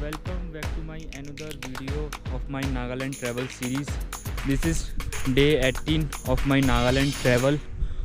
welcome back to my another video of my Nagaland travel series. This is day 18 of my Nagaland travel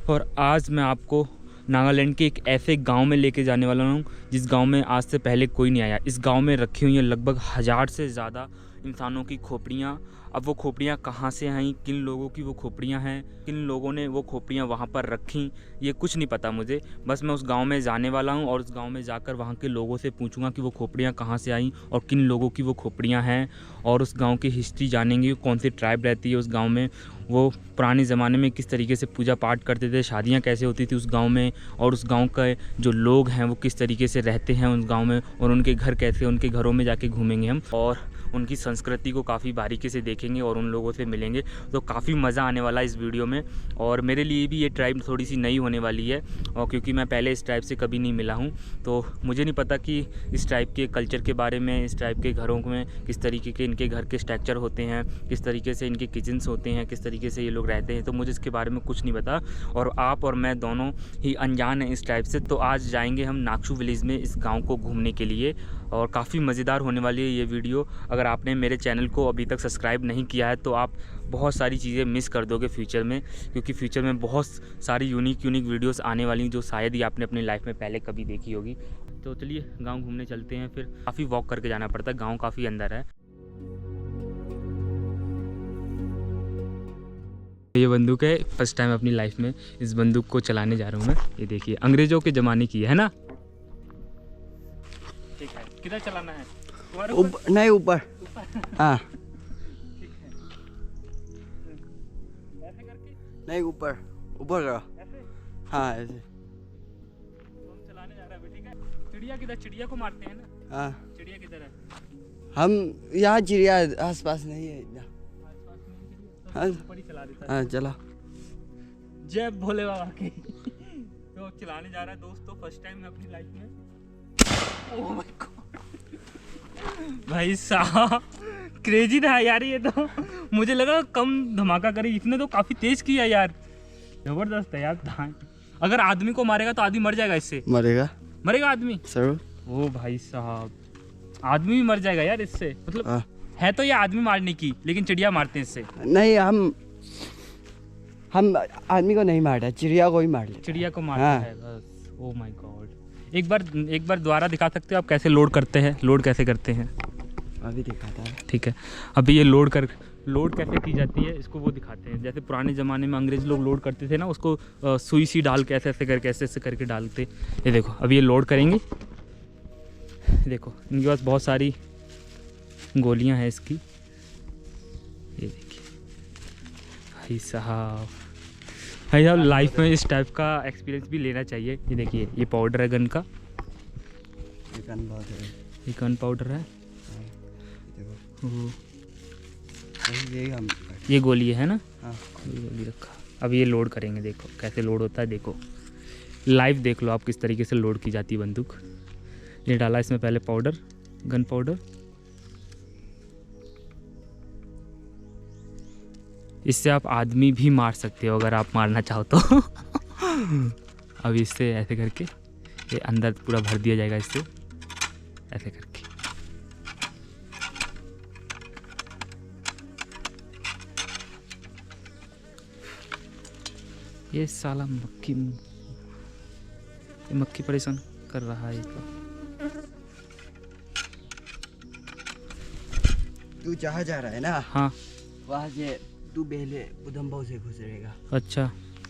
और आज मैं आपको नागालैंड के एक ऐसे गांव में लेके जाने वाला हूं जिस गांव में आज से पहले कोई नहीं आया। इस गांव में रखी हुई हैं लगभग 1000 से ज़्यादा इंसानों की खोपड़ियाँ। अब वो खोपड़ियाँ कहाँ से आईं, किन लोगों की वो खोपड़ियाँ हैं, किन लोगों ने वो खोपड़ियाँ वहाँ पर रखीं, ये कुछ नहीं पता मुझे। बस मैं उस गांव में जाने वाला हूँ और उस गांव में जाकर वहाँ के लोगों से पूछूंगा कि वो खोपड़ियाँ कहाँ से आईं और किन लोगों की वो खोपड़ियाँ हैं, और उस गांव की हिस्ट्री जानेंगे, कौन सी ट्राइब रहती है उस गांव में, वो पुराने ज़माने में किस तरीके से पूजा पाठ करते थे, शादियाँ कैसे होती थी उस गांव में, और उस गांव का जो लोग हैं वो किस तरीके से रहते हैं उस गांव में, और उनके घर कैसे, उनके घरों में जाके घूमेंगे हम और उनकी संस्कृति को काफ़ी बारीकी से देखेंगे और उन लोगों से मिलेंगे। तो काफ़ी मज़ा आने वाला है इस वीडियो में। और मेरे लिए भी ये ट्राइब थोड़ी सी नई होने वाली है, और क्योंकि मैं पहले इस ट्राइब से कभी नहीं मिला हूँ तो मुझे नहीं पता कि इस ट्राइब के कल्चर के बारे में, इस ट्राइब के घरों में किस तरीके के इनके घर के स्ट्रक्चर होते हैं, किस तरीके से इनके किचन्स होते हैं, किस तरीके से ये लोग रहते हैं। तो मुझे इसके बारे में कुछ नहीं पता और आप और मैं दोनों ही अनजान हैं इस ट्राइब से। तो आज जाएंगे हम नाक्शू विलेज में इस गाँव को घूमने के लिए और काफ़ी मज़ेदार होने वाली है ये वीडियो। अगर आपने मेरे चैनल को अभी तक सब्सक्राइब नहीं किया है तो आप बहुत सारी चीज़ें मिस कर दोगे फ्यूचर में, क्योंकि फ्यूचर में बहुत सारी यूनिक वीडियोस आने वाली हैं जो शायद ही आपने अपनी लाइफ में पहले कभी देखी होगी। तो चलिए गांव घूमने चलते हैं। फिर काफ़ी वॉक करके जाना पड़ता है, गांव काफ़ी अंदर है। ये बंदूक है, फर्स्ट टाइम अपनी लाइफ में इस बंदूक को चलाने जा रहा हूँ मैं। ये देखिए अंग्रेज़ों के ज़माने की है ना। ठीक है, किधर चलाना है? नहीं ऊपर। हाँ ऐसे करके? नहीं ऊपर, ऊपर करो। ऐसे? हाँ ऐसे। तो हम चलाने जा रहे हैं, ठीक है। चिड़िया किधर? चिड़िया को मारते हैं ना। हाँ चिड़िया किधर है? हम यहाँ चिड़िया आसपास नहीं है इतना। आसपास में चिड़िया, हाँ। तो ऊपर ही चला देता है। हाँ चलो। जय भोले बाबा की। तो चलाने जा रहा है दोस्तों, फर्स्ट टाइम मैं अपनी लाइफ में। ओह माय गॉड भाई साहब, क्रेजी था यार ये तो। मुझे लगा कम धमाका करे, इसने तो काफी तेज किया यार, जबरदस्त है यार। अगर आदमी को मारेगा तो आदमी मर जाएगा इससे? मरेगा आदमी सर? ओ भाई साहब, आदमी भी मर जाएगा यार इससे? मतलब है तो ये आदमी मारने की, लेकिन चिड़िया मारते हैं इससे। नहीं, हम आदमी को नहीं मारता, चिड़िया को ही मार लेते। चिड़िया को मारता है बस। ओ माय गॉड, एक बार दोबारा दिखा सकते हो आप कैसे लोड करते हैं? लोड कैसे करते हैं? अभी दिखाता है। ठीक है, अभी ये लोड कैसे की जाती है इसको वो दिखाते हैं। जैसे पुराने ज़माने में अंग्रेज लोग लोड करते थे ना, उसको सुई सी डाल के ऐसे करके डालते। ये देखो अभी ये लोड करेंगे। देखो इनके पास बहुत सारी गोलियां हैं इसकी। ये देखिए भाई साहब लाइफ में इस टाइप का एक्सपीरियंस भी लेना चाहिए। ये देखिए ये पाउडर है गन का, ये गन पाउडर है। ये गोली है ना। हाँ। ये गोली रखा। अब ये लोड करेंगे, देखो कैसे लोड होता है। देखो लाइव देख लो आप किस तरीके से लोड की जाती है बंदूक। ये डाला इसमें पहले पाउडर, गन पाउडर। इससे आप आदमी भी मार सकते हो अगर आप मारना चाहो तो। अब इससे ऐसे करके ये अंदर पूरा भर दिया जाएगा, इससे ऐसे करके। ये साला मक्खी परेशान कर रहा है। तू जहाँ जा रहा है ना, हाँ वहाँ से तू पहले उधमपुर से गुजरेगा। अच्छा,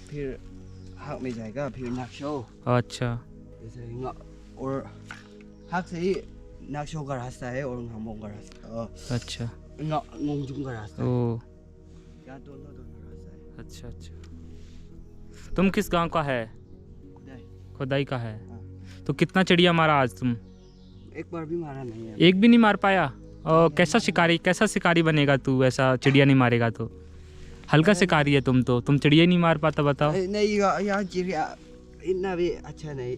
फिर हाक में जाएगा, फिर नाक्शो। अच्छा और हाक से ही नाक्शो का रास्ता है और नामोंग का रास्ता। अच्छा नोंगजुम का रास्ता। ओ यहाँ दोनों रास्ता है। अच्छा अच्छा। तुम किस गांव का है? खुदाई का है। हाँ। तो कितना चिड़िया मारा आज तुम? एक बार भी मारा नहीं है। एक भी नहीं मार पाया? और कैसा शिकारी बनेगा तू ऐसा चिड़िया नहीं मारेगा तो? हल्का शिकारी है तुम तो, तुम चिड़िया नहीं मार पाता बताओ। नहीं यहाँ चिड़िया इतना भी अच्छा नहीं,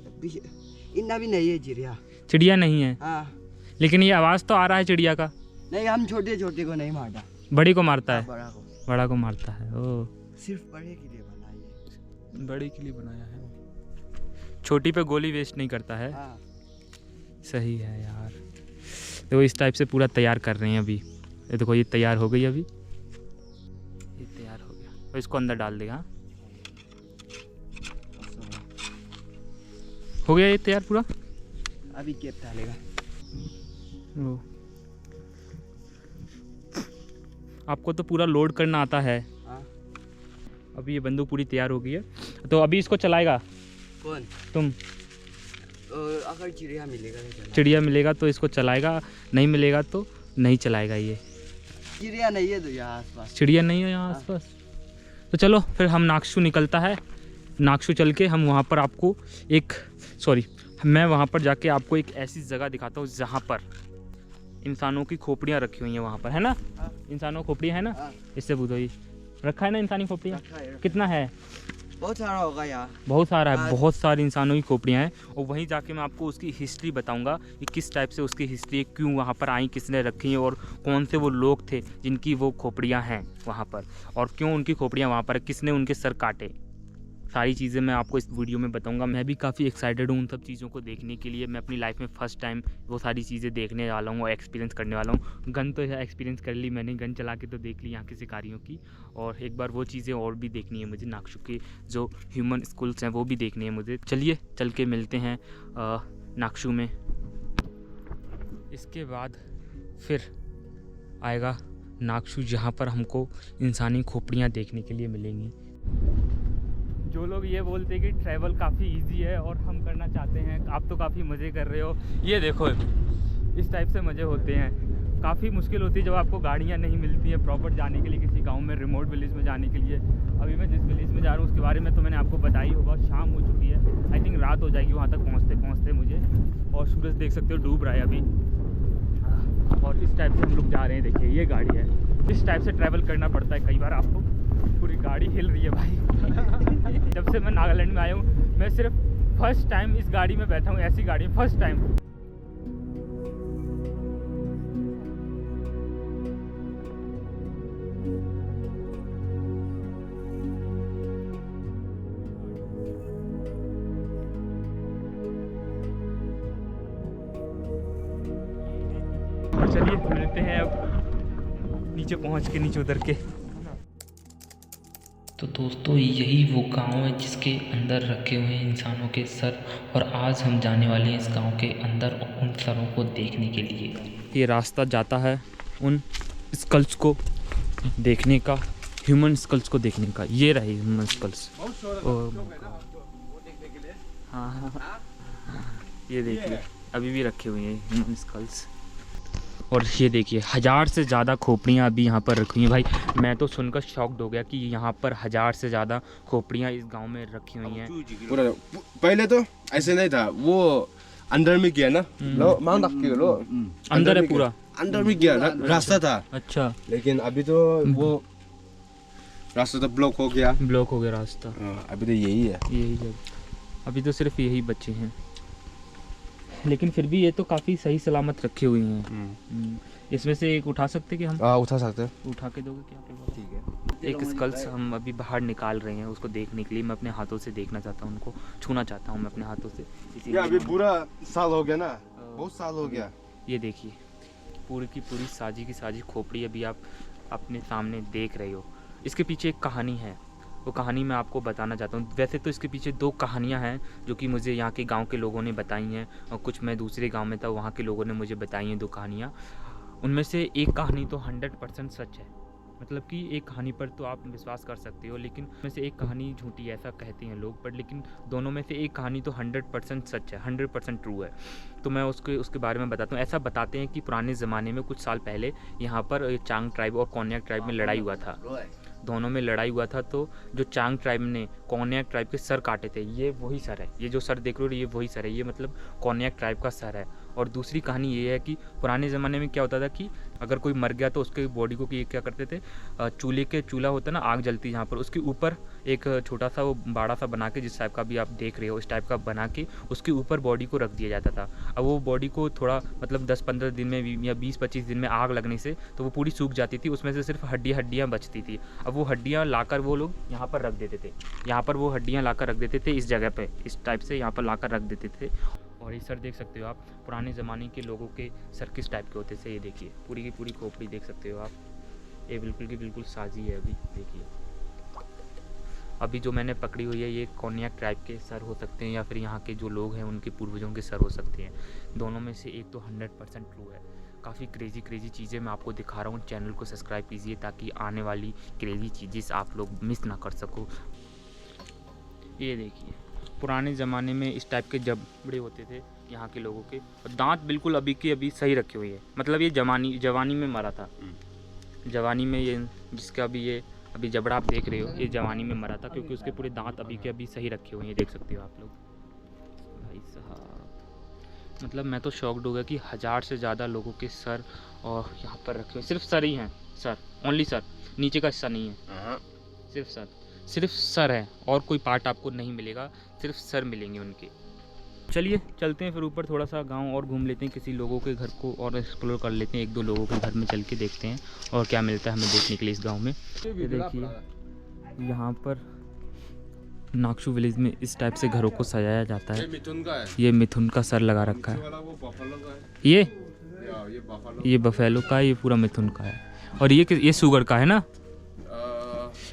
इतना भी नहीं है चिड़िया। चिड़िया नहीं है? हाँ। लेकिन ये आवाज़ तो आ रहा है चिड़िया का। नहीं, हम छोटे छोटे को नहीं मारता, बड़ी को मारता है। बड़ा को मारता है। ओ सिर्फ बड़े के लिए बनाई है। बड़े के लिए बनाया है, छोटी पे गोली वेस्ट नहीं करता है। हाँ। सही है यार। तो इस टाइप से पूरा तैयार कर रहे हैं अभी। ये देखो ये तैयार हो गई अभी, ये तैयार हो गया तो इसको अंदर डाल देगा। हो गया ये तैयार पूरा। अभी कैप डालेगा। ओ, आपको तो पूरा लोड करना आता है। हाँ। अभी ये बंदूक पूरी तैयार हो गई है, तो अभी इसको चलाएगा कौन? तुम। अगर चिड़िया मिलेगा तो चलाएगा। चिड़िया मिलेगा तो इसको चलाएगा, नहीं मिलेगा तो नहीं चलाएगा। ये चिड़िया नहीं है तो यहाँ आसपास। चिड़िया नहीं है यहाँ आसपास। तो चलो फिर हम नागशू निकलता है, नागशू चल के हम वहाँ पर आपको मैं वहाँ पर जाके आपको एक ऐसी जगह दिखाता हूँ जहाँ पर इंसानों की खोपड़ियाँ रखी हुई हैं वहाँ पर, है ना? हाँ। इंसानों की खोपड़ियाँ है ना? हाँ। इससे पूछो, ये रखा है ना इंसानी खोपड़ियाँ? रखा है। कितना है? बहुत सारा होगा यहाँ। बहुत सारा है, हाँ। बहुत सारी इंसानों की खोपड़ियाँ हैं। और वहीं जाके मैं आपको उसकी हिस्ट्री बताऊंगा कि किस टाइप से उसकी हिस्ट्री है, क्यों वहाँ पर आई, किसने रखी हैं और कौन से वो लोग थे जिनकी वो खोपड़ियाँ हैं वहाँ पर, और क्यों उनकी खोपड़ियाँ वहाँ पर, किसने उनके सर काटे। सारी चीज़ें मैं आपको इस वीडियो में बताऊंगा। मैं भी काफ़ी एक्साइटेड हूँ उन सब चीज़ों को देखने के लिए। मैं अपनी लाइफ में फ़र्स्ट टाइम वो सारी चीज़ें देखने वाला हूँ और एक्सपीरियंस करने वाला हूँ। गन तो एक्सपीरियंस कर ली मैंने, गन चला के तो देख ली यहाँ की शिकारियों की, और एक बार वो चीज़ें और भी देखनी है मुझे। नागशू के जो ह्यूमन स्कूल्स हैं वो भी देखनी है मुझे। चलिए चल के मिलते हैं नागशू में। इसके बाद फिर आएगा नागशू, जहाँ पर हमको इंसानी खोपड़ियाँ देखने के लिए मिलेंगी। जो लोग ये बोलते हैं कि ट्रैवल काफ़ी इजी है और हम करना चाहते हैं, आप तो काफ़ी मज़े कर रहे हो, ये देखो इस टाइप से मज़े होते हैं। काफ़ी मुश्किल होती है जब आपको गाड़ियाँ नहीं मिलती हैं प्रॉपर जाने के लिए किसी गांव में, रिमोट विलेज में जाने के लिए। अभी मैं जिस विलेज में जा रहा हूँ उसके बारे में तो मैंने आपको बताई होगा। शाम हो चुकी है, आई थिंक रात हो जाएगी वहाँ तक पहुँचते पहुँचते मुझे, और सूरज देख सकते हो डूब रहा है अभी। और इस टाइप से हम लोग जा रहे हैं, देखिए ये गाड़ी है। इस टाइप से ट्रैवल करना पड़ता है कई बार आपको। पूरी गाड़ी हिल रही है भाई। जब से मैं नागालैंड में आया हूँ मैं सिर्फ फर्स्ट टाइम इस गाड़ी में बैठा हूँ, ऐसी गाड़ी में फर्स्ट टाइम। और चलिए मिलते हैं अब नीचे पहुँच के, नीचे उतर के। तो दोस्तों यही वो गांव है जिसके अंदर रखे हुए हैं इंसानों के सर, और आज हम जाने वाले हैं इस गांव के अंदर उन सरों को देखने के लिए। ये रास्ता जाता है उन स्कल्स को देखने का, ह्यूमन स्कल्स को देखने का। ये रहे ह्यूमन स्कल्स। हाँ, ये देखिए अभी भी रखे हुए हैं ह्यूमन स्कल्स। और ये देखिए 1000 से ज़्यादा खोपड़ियाँ अभी यहाँ पर रखी हुई हैं। भाई मैं तो सुनकर शॉक्ड हो गया कि यहाँ पर 1000 से ज़्यादा खोपड़ियाँ इस गांव में रखी हुई हैं। पूरा पहले तो ऐसे नहीं था, वो अंदर में गया ना, लो माउंट के लो अंदर है पूरा, अंदर में गया रास्ता था। अच्छा, लेकिन अभी तो वो रास्ता तो ब्लॉक हो गया, ब्लॉक हो गया रास्ता। अभी तो यही है, यही है, अभी तो सिर्फ यही बच्चे हैं। लेकिन फिर भी ये तो काफ़ी सही सलामत रखे हुए हैं। इसमें से एक उठा सकते कि हम? उठा सकते हैं। उठा के दोगे क्या? ठीक है। एक स्कल्स हम अभी बाहर निकाल रहे हैं उसको देखने के लिए। मैं अपने हाथों से देखना चाहता हूँ, उनको छूना चाहता हूँ मैं अपने हाथों से। ये अभी पूरा साल हो गया ना, बहुत साल हो गया। ये देखिए पूरी की पूरी साजी की साजी खोपड़ी अभी आप अपने सामने देख रहे हो। इसके पीछे एक कहानी है, वो कहानी मैं आपको बताना चाहता हूँ। वैसे तो इसके पीछे 2 कहानियाँ हैं जो कि मुझे यहाँ के गांव के लोगों ने बताई हैं, और कुछ मैं दूसरे गांव में था वहाँ के लोगों ने मुझे बताई हैं 2 कहानियाँ। उनमें से एक कहानी तो 100% सच है, मतलब कि एक कहानी पर तो आप विश्वास कर सकते हो, लेकिन में से एक कहानी झूठी ऐसा कहते हैं लोग, पर लेकिन दोनों में से एक कहानी तो 100% सच है, 100% ट्रू है। तो मैं उसके बारे में बताता हूँ। ऐसा बताते हैं कि पुराने ज़माने में कुछ साल पहले यहाँ पर चांग ट्राइब और कोन्याक ट्राइब में लड़ाई हुआ था। दोनों में लड़ाई हुआ था, तो जो चांग ट्राइब ने कोन्याक ट्राइब के सर काटे थे, ये वही सर है। ये जो सर देख रहे हो ये वही सर है, ये मतलब कोन्याक ट्राइब का सर है। और दूसरी कहानी ये है कि पुराने ज़माने में क्या होता था कि अगर कोई मर गया तो उसके बॉडी को क्या करते थे, चूल्हा होता है ना, आग जलती है जहाँ पर, उसके ऊपर एक छोटा सा वो बाड़ा सा बना के, जिस टाइप का भी आप देख रहे हो इस टाइप का बना के उसके ऊपर बॉडी को रख दिया जाता था। अब वो बॉडी को थोड़ा मतलब 10-15 दिन में या 20-25 दिन में आग लगने से तो वो पूरी सूख जाती थी, उसमें से सिर्फ हड्डियाँ बचती थी। अब वो हड्डियाँ लाकर वो लोग यहाँ पर रख देते थे, यहाँ पर वो हड्डियाँ लाकर रख देते थे इस जगह पे, इस टाइप से यहाँ पर लाकर रख देते थे। और ये सर देख सकते हो आप, पुराने ज़माने के लोगों के सर किस टाइप के होते थे। ये देखिए पूरी की पूरी खोपड़ी देख सकते हो आप, ये बिल्कुल की बिल्कुल साजी है। अभी देखिए, अभी जो मैंने पकड़ी हुई है ये कोन्याक ट्राइब के सर हो सकते हैं या फिर यहाँ के जो लोग हैं उनके पूर्वजों के सर हो सकते हैं। दोनों में से एक तो 100% ट्रू है। काफ़ी क्रेज़ी चीज़ें मैं आपको दिखा रहा हूँ। चैनल को सब्सक्राइब कीजिए ताकि आने वाली क्रेज़ी चीज़ें आप लोग मिस ना कर सको। ये देखिए, पुराने ज़माने में इस टाइप के जबड़े होते थे यहाँ के लोगों के, और दांत बिल्कुल अभी के अभी सही रखे हुए हैं। मतलब ये जवानी में मरा था, जवानी में ये जिसका अभी जबड़ा आप देख रहे हो ये जवानी में मरा था, क्योंकि उसके पूरे दांत अभी के अभी सही रखे हुए हैं। देख सकते हो आप लोग। भाई साहब, मतलब मैं तो शॉक्ड हो गया कि 1000 से ज़्यादा लोगों के सर और यहाँ पर रखे हुए, सिर्फ सर ही हैं, सर, ओनली सर, नीचे का हिस्सा नहीं है, सिर्फ सर है और कोई पार्ट आपको नहीं मिलेगा, सिर्फ सर मिलेंगे उनके। चलिए चलते हैं फिर ऊपर, थोड़ा सा गांव और घूम लेते हैं, किसी लोगों के घर को और एक्सप्लोर कर लेते हैं, 1-2 लोगों के घर में चल के देखते हैं और क्या मिलता है हमें देखने के लिए इस गांव में। ये देखिए यहाँ पर नाक्शु विलेज में इस टाइप से घरों को सजाया जाता है। ये मिथुन का सर लगा रखा है, ये बफेलो का है, ये पूरा मिथुन का है, और ये सुगर का है ना,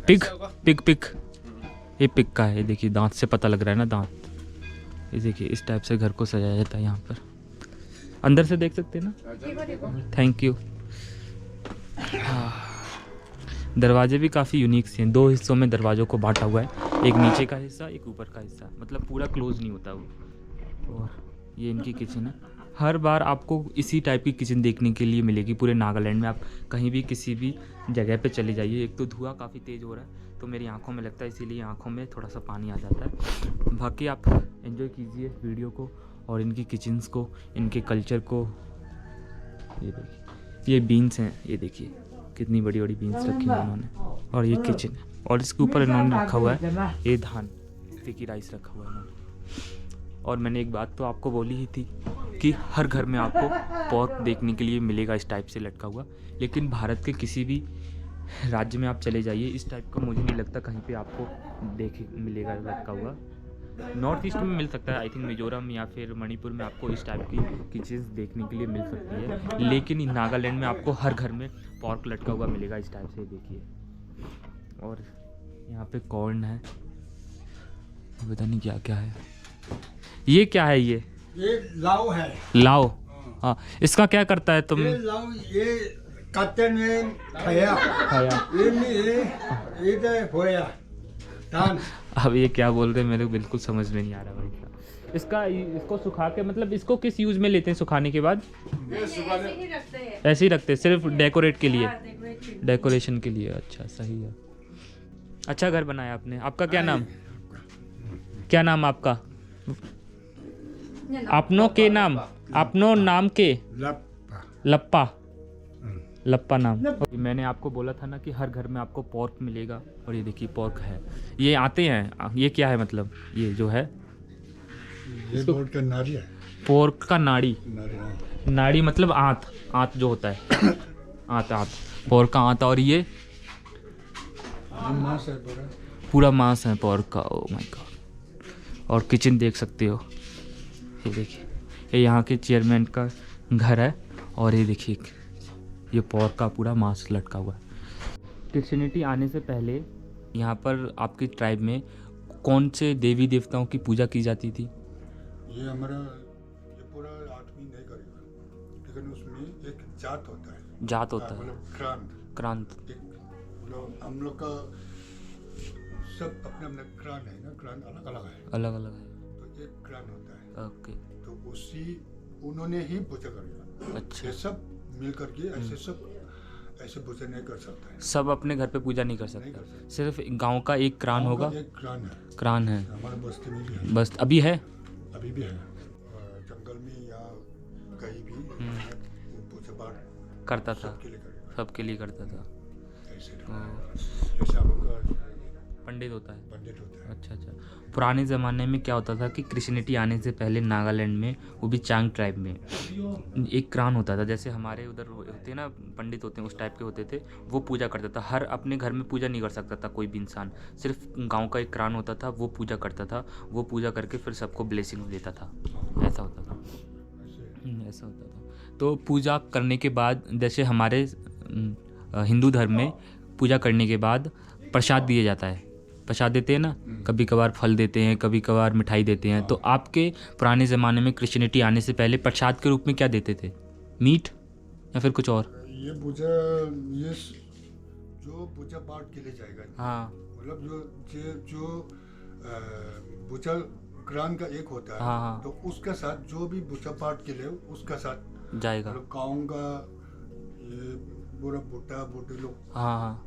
पिग ये पिग का है। ये देखिए दांत से पता लग रहा है ना, दांत। ये देखिए इस टाइप से घर को सजाया जाता है यहाँ पर। अंदर से देख सकते हैं ना। Thank you. दरवाजे भी काफ़ी यूनिक से हैं, 2 हिस्सों में दरवाज़ों को बांटा हुआ है, एक नीचे का हिस्सा एक ऊपर का हिस्सा, मतलब पूरा क्लोज नहीं होता वो। और ये इनकी किचन है। हर बार आपको इसी टाइप की किचन देखने के लिए मिलेगी पूरे नागालैंड में। आप कहीं भी किसी भी जगह पे चले जाइए। एक तो धुआं काफ़ी तेज़ हो रहा है तो मेरी आंखों में लगता है, इसीलिए आंखों में थोड़ा सा पानी आ जाता है। बाकी आप एंजॉय कीजिए वीडियो को और इनकी किचन्स को, इनके कल्चर को। ये देखिए ये बीन्स हैं, ये देखिए कितनी बड़ी बड़ी बीन्स रखी हुई उन्होंने, और ये किचन है, और इसके ऊपर इन्होंने रखा हुआ है ये धान, स्टिकी राइस रखा हुआ है इन्होंने। और मैंने एक बात तो आपको बोली ही थी कि हर घर में आपको पॉर्क देखने के लिए मिलेगा इस टाइप से लटका हुआ, लेकिन भारत के किसी भी राज्य में आप चले जाइए इस टाइप का मुझे नहीं लगता कहीं पे आपको देखे मिलेगा लटका हुआ। नॉर्थ ईस्ट में मिल सकता है, आई थिंक मिजोरम या फिर मणिपुर में आपको इस टाइप की किचन्स देखने के लिए मिल सकती है, लेकिन नागालैंड में आपको हर घर में पॉर्क लटका हुआ मिलेगा इस टाइप से। देखिए, और यहाँ पे कॉर्न है, पता नहीं क्या क्या है। ये क्या है? ये लाव है। लाव, हाँ, इसका क्या करता है तुम? ये लाव ये काटते में खाया ये तो खोया धान। अब ये क्या बोल रहे हैं मेरे को बिल्कुल समझ में नहीं आ रहा भाई साहब। इसको सुखा के, मतलब इसको किस यूज में लेते हैं सुखाने के बाद? ऐसे ही रखते हैं सिर्फ डेकोरेट के लिए, डेकोरेशन के लिए। अच्छा, सही है, अच्छा घर बनाया आपने। आपका क्या नाम? क्या नाम आपका? अपनों के नाम, अपनों नाम के लप्पा, लप्पा नाम। मैंने आपको बोला था ना कि हर घर में आपको पॉर्क मिलेगा, और ये देखिए पॉर्क है। ये आते हैं, ये क्या है मतलब? ये जो है ये पोर्क का नाड़ी है। पोर्क का नाड़ी, नाड़ी मतलब आंत जो होता है आंत पोर्क का आंत। और ये मांस है पूरा मांस है पोर्क का। Oh my God. और किचन देख सकते हो, ये देखिए ये यहाँ के चेयरमैन का घर है, और ये देखिए ये पोर्क का पूरा मांस लटका हुआ है। क्रिश्चियनिटी आने से पहले यहाँ पर आपकी ट्राइब में कौन से देवी देवताओं की पूजा की जाती थी? ये हमारा ये पूरा आदमी नहीं करेगा, लेकिन उसमें एक जात होता है। जात होता है, मतलब क्रांत। हम लोग का सब अपने अपने क्रांत है ना, क्रांत अलग अलग है, अलग अलग है। तो एक क्रांत होता है। ओके, तो उसी उन्होंने ही पूजा करेगा। अच्छा। ये सब मिल करके ऐसे सब ऐसे पूजा नहीं कर सकता है। सब अपने घर पे पूजा नहीं कर नहीं कर सकता, सकता। सिर्फ गांव का एक क्रान होगा। एक क्रांत है, क्रान है, हमारे बस्ती में भी है, बस अभी है। अभी भी है। और जंगल में या कहीं भी वो पूजा पाठ करता था, सबके लिए करेगा। सबके लिए करता था। ऐसे हाँ। जैसे आपका पंडित होता है। पंडित होता है। अच्छा अच्छा। पुराने ज़माने में क्या होता था कि क्रिश्चियनिटी आने से पहले नागालैंड में, वो भी चांग ट्राइब में, एक क्रान होता था, जैसे हमारे उधर होते हैं ना पंडित होते हैं, उस टाइप के होते थे। वो पूजा करता था, हर अपने घर में पूजा नहीं कर सकता था कोई भी इंसान, सिर्फ गांव का एक क्रान होता था, वो पूजा करता था। वो पूजा करके फिर सबको ब्लेसिंग देता था, ऐसा होता था। ऐसा होता था। तो पूजा करने के बाद, जैसे हमारे हिंदू धर्म में पूजा करने के बाद प्रसाद दिया जाता है, प्रसाद देते हैं ना, कभी कभार फल देते हैं, कभी कभार मिठाई देते हैं। तो आपके पुराने ज़माने में क्रिश्चियनिटी आने से पहले प्रसाद के रूप में क्या देते थे? मीट या फिर कुछ और? ये पूजा, ये जो पूजा पाठ के लिए जाएगा, हाँ मतलब जो पूजा ग्राम का एक होता है, हाँ। तो उसका साथ जो भी पूजा पाठ के लिए उसका साथ जाएगा। मतलब गाँव का ये पूरा बूटा बूटे लोग हाँ हाँ।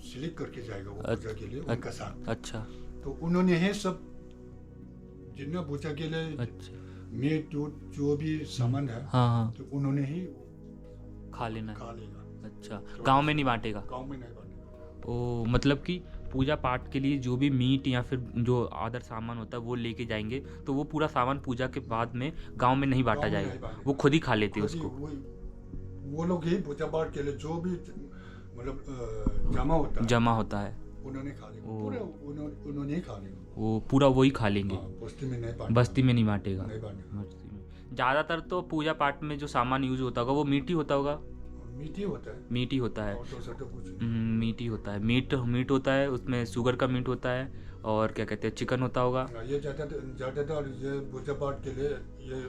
सिलेक्ट करके जाएगा वो पूजा के लिए उनका साथ। अच्छा तो उन्होंने ही सब जितना पूजा के लिए अच्छा। मीट दूध जो भी सामान है, हाँ हाँ, तो उन्होंने ही खा लेना है। खा लेगा। अच्छा, गांव में नहीं बांटेगा? गाँव में नहीं बांटेगा। ओ, मतलब कि पूजा पाठ के लिए जो भी मीट या फिर जो अदर सामान होता है वो लेके जाएंगे, तो वो पूरा सामान पूजा के बाद में गांव में नहीं बांटा गाँव में नहीं जाएगा, बांटेगा। वो खुद ही खा लेते हैं खुद ही उसको। वो लोग ही पूजा पाठ के लिए जो भी मतलब जमा होता है, जमा होता है, उन्होंने खा लिया, ओ। पूरा उन्होंने ही खा लिया। वो पूरा वही खा लेंगे। हाँ, बस्ती में नहीं बांटेगा। बस्ती में नहीं बांटेगा। नहीं बांटेगा। बस्ती में ज़्यादातर तो पूजा पाठ में जो सामान यूज होता होगा वो मीट ही होता होगा। मीठी होता है मीट ही होता है। और तो सब तो कुछ मीट ही होता है। मीट होता है, उसमें शुगर का मीट होता है, और क्या कहते हैं, चिकन होता होगा। ये ज़्यादातर ये पूजा पाठ के लिए ये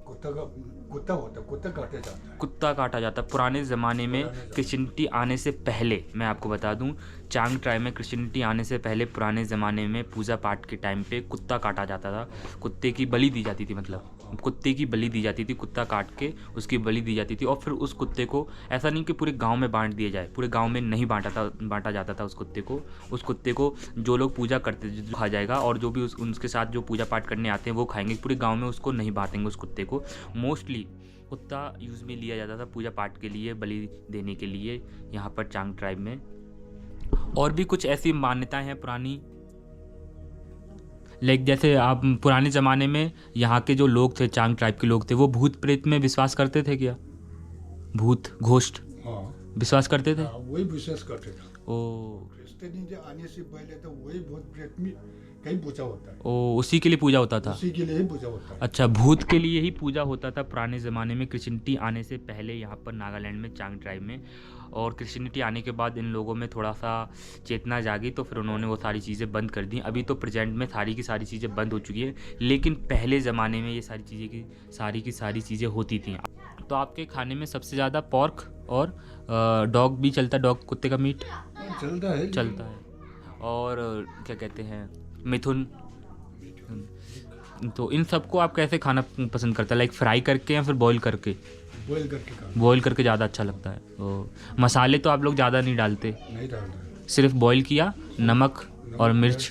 कुत्ता होता है, कुत्ता काटे जाता है। कुत्ता काटा जाता है पुराने ज़माने में। क्रिश्चियनिटी आने से पहले मैं आपको बता दूं, चांग ट्राइब में क्रिश्चियनिटी आने से पहले पुराने ज़माने में पूजा पाठ के टाइम पे कुत्ता काटा जाता था, कुत्ते की बलि दी जाती थी, मतलब कुत्ते की बलि दी जाती थी, कुत्ता काट के उसकी बलि दी जाती थी। और फिर उस कुत्ते को ऐसा नहीं कि पूरे गांव में बांट दिया जाए, पूरे गांव में नहीं बांटा जाता था उस कुत्ते को जो लोग पूजा करते थे खा जाएगा, और जो भी उसके साथ जो पूजा पाठ करने आते हैं वो खाएंगे। पूरे गाँव में उसको नहीं बांटेंगे उस कुत्ते को। मोस्टली कुत्ता यूज़ में लिया जाता था पूजा पाठ के लिए, बलि देने के लिए यहाँ पर चांग ट्राइब में। और भी कुछ ऐसी मान्यताएं हैं पुरानी, लाइक जैसे आप पुराने ज़माने में यहाँ के जो लोग थे, चांग ट्राइब के लोग थे, वो भूत प्रेत में विश्वास करते थे क्या? भूत घोस्ट हाँ, विश्वास करते थे? वही विश्वास करते थे। ओ क्रिश्चियनिटी आने से पहले तो वही भूत प्रेत में कहीं पूजा होता है, ओ, उसी के लिए पूजा होता था। उसी के लिए ही पूजा होता है। अच्छा, भूत के लिए ही पूजा होता था पुराने ज़माने में क्रिश्चियनिटी आने से पहले यहाँ पर नागालैंड में, चांग ट्राइब में। और क्रिश्चियनिटी आने के बाद इन लोगों में थोड़ा सा चेतना जागी, तो फिर उन्होंने वो सारी चीज़ें बंद कर दी। अभी तो प्रेजेंट में सारी की सारी चीज़ें बंद हो चुकी है, लेकिन पहले ज़माने में ये सारी चीज़ें होती थी। तो आपके खाने में सबसे ज़्यादा पॉर्क और डॉग भी चलता है, डॉग कुत्ते का मीट चलता है, और क्या कहते हैं, मिथुन। तो इन सबको आप कैसे खाना पसंद करते हैं? लाइक फ्राई करके या फिर बॉईल करके? बॉईल करके ज़्यादा अच्छा लगता है। तो मसाले तो आप लोग ज़्यादा नहीं डालते? नहीं डालते, सिर्फ बॉईल किया, नमक और मिर्च,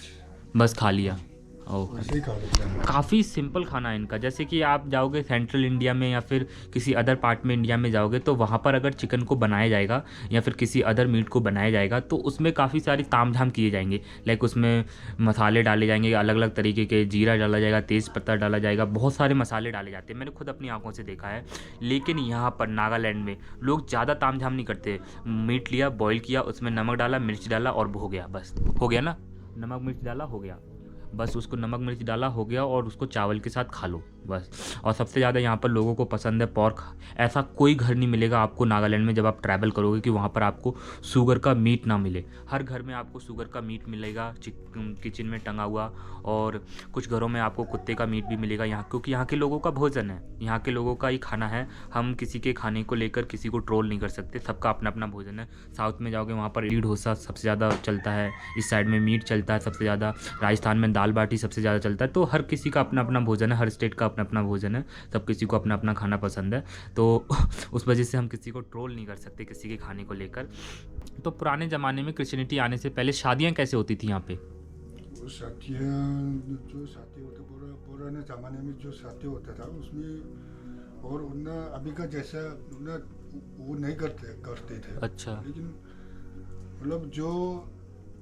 बस खा लिया। ओके, ऐसे ही खा लेते हैं। काफ़ी सिंपल खाना है इनका। जैसे कि आप जाओगे सेंट्रल इंडिया में या फिर किसी अदर पार्ट में इंडिया में जाओगे, तो वहाँ पर अगर चिकन को बनाया जाएगा या फिर किसी अदर मीट को बनाया जाएगा, तो उसमें काफ़ी सारी तामझाम किए जाएंगे। लाइक उसमें मसाले डाले जाएंगे अलग अलग तरीके के, जीरा डाला जाएगा, तेज़ पत्ता डाला जाएगा, बहुत सारे मसाले डाले जाते हैं, मैंने खुद अपनी आंखों से देखा है। लेकिन यहाँ पर नागालैंड में लोग ज़्यादा तामझाम नहीं करते। मीट लिया, बॉईल किया, उसमें नमक डाला, मिर्च डाला और हो गया, बस हो गया ना, नमक मिर्च डाला हो गया, बस उसको नमक मिर्च डाला हो गया, और उसको चावल के साथ खा लो बस। और सबसे ज़्यादा यहाँ पर लोगों को पसंद है पॉर्क। ऐसा कोई घर नहीं मिलेगा आपको नागालैंड में जब आप ट्रैवल करोगे कि वहाँ पर आपको शुगर का मीट ना मिले। हर घर में आपको शुगर का मीट मिलेगा किचन में टंगा हुआ, और कुछ घरों में आपको कुत्ते का मीट भी मिलेगा यहाँ, क्योंकि यहाँ के लोगों का भोजन है, यहाँ के लोगों का ही खाना है। हम किसी के खाने को लेकर किसी को ट्रोल नहीं कर सकते, सबका अपना अपना भोजन है। साउथ में जाओगे वहाँ पर इडली डोसा सबसे ज़्यादा चलता है, इस साइड में मीट चलता है सबसे ज़्यादा, राजस्थान में दाल बाटी सबसे ज़्यादा चलता है। तो हर किसी का अपना अपना भोजन है, हर स्टेट का अपना अपना भोजन है, सब किसी को अपना अपना खाना पसंद है। तो उस वजह से हम किसी को ट्रोल नहीं कर सकते किसी के खाने को लेकर। तो पुराने ज़माने में क्रिश्चियनिटी आने से पहले शादियाँ कैसे होती थी यहाँ पे? जो शादी होता पुराने ज़माने में जो शादी होता था उसमें, और उन्हें अभी का जैसा वो नहीं करते थे। अच्छा, लेकिन मतलब जो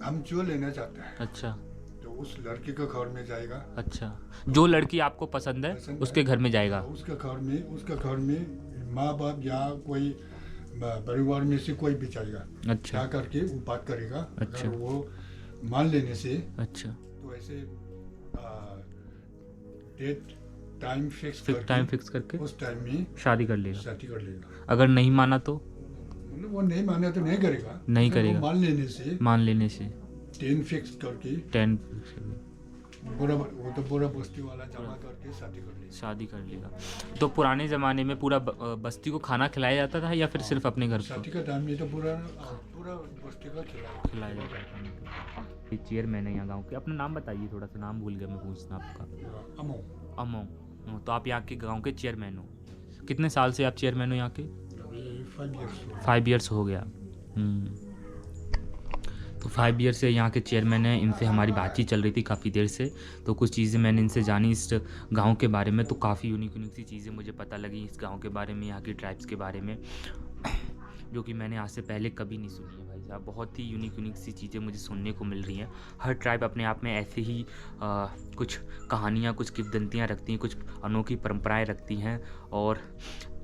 हम जो लेना चाहते हैं अच्छा तो उस लड़की के घर में जाएगा। अच्छा, जो लड़की आपको पसंद है पसंद उसके है। घर में जाएगा। उसके घर में माँ बाप या कोई परिवार में से कोई भी जाएगा। अच्छा जा करके वो बात करेगा। अच्छा। अगर वो मान लेने से अच्छा, तो ऐसे date time fix time fix करके उस टाइम में शादी कर लेगा। शादी कर लेगा। अगर नहीं माना तो मतलब वो नहीं माने तो नहीं करेगा। नहीं अगर वो करेगा। मान लेने से 10 फिक्स करके 10 वो तो पूरा बस्ती वाला जमा करके शादी कर लेगा। शादी कर लेगा। तो पुराने ज़माने में पूरा बस्ती को खाना खिलाया जाता था या फिर सिर्फ अपने घर को शादी का टाइम में तो पूरा बस्ती का खिलाया। खिलाया जाता था? ये चेयरमैन है यहाँ गाँव के। अपना नाम बताइए, थोड़ा सा नाम भूल गया मैं पूछना आपका। अमो अमोंग। तो आप यहाँ के गांव के चेयरमैन हो। कितने साल से आप चेयरमैन हो यहाँ के? अभी 5 इयर्स 5 ईयर्स हो गया। तो 5 ईयर से यहाँ के चेयरमैन हैं। इनसे हमारी बातचीत चल रही थी काफ़ी देर से, तो कुछ चीज़ें मैंने इनसे जानी इस गांव के बारे में। तो काफ़ी यूनिक सी चीज़ें मुझे पता लगी इस गांव के बारे में, यहाँ की ट्राइब्स के बारे में, जो कि मैंने आज से पहले कभी नहीं सुनी है भाई साहब। बहुत ही यूनिक सी चीज़ें मुझे सुनने को मिल रही हैं। हर ट्राइब अपने आप में ऐसे ही कुछ कहानियाँ, कुछ किंवदंतियाँ रखती हैं, कुछ अनोखी परंपराएं रखती हैं। और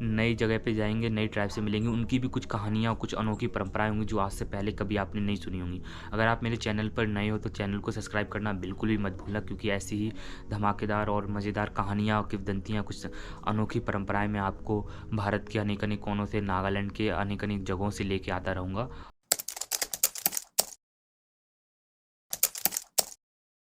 नई जगह पे जाएंगे, नई ट्राइब से मिलेंगे, उनकी भी कुछ कहानियाँ, कुछ अनोखी परंपराएं होंगी जो आज से पहले कभी आपने नहीं सुनी होंगी। अगर आप मेरे चैनल पर नए हो तो चैनल को सब्सक्राइब करना बिल्कुल भी मत भूलना, क्योंकि ऐसी ही धमाकेदार और मज़ेदार कहानियाँ और किंवदंतियाँ, कुछ अनोखी परंपराएं मैं आपको भारत के अनेक कोनों से, नागालैंड के अनेक जगहों से लेके आता रहूँगा।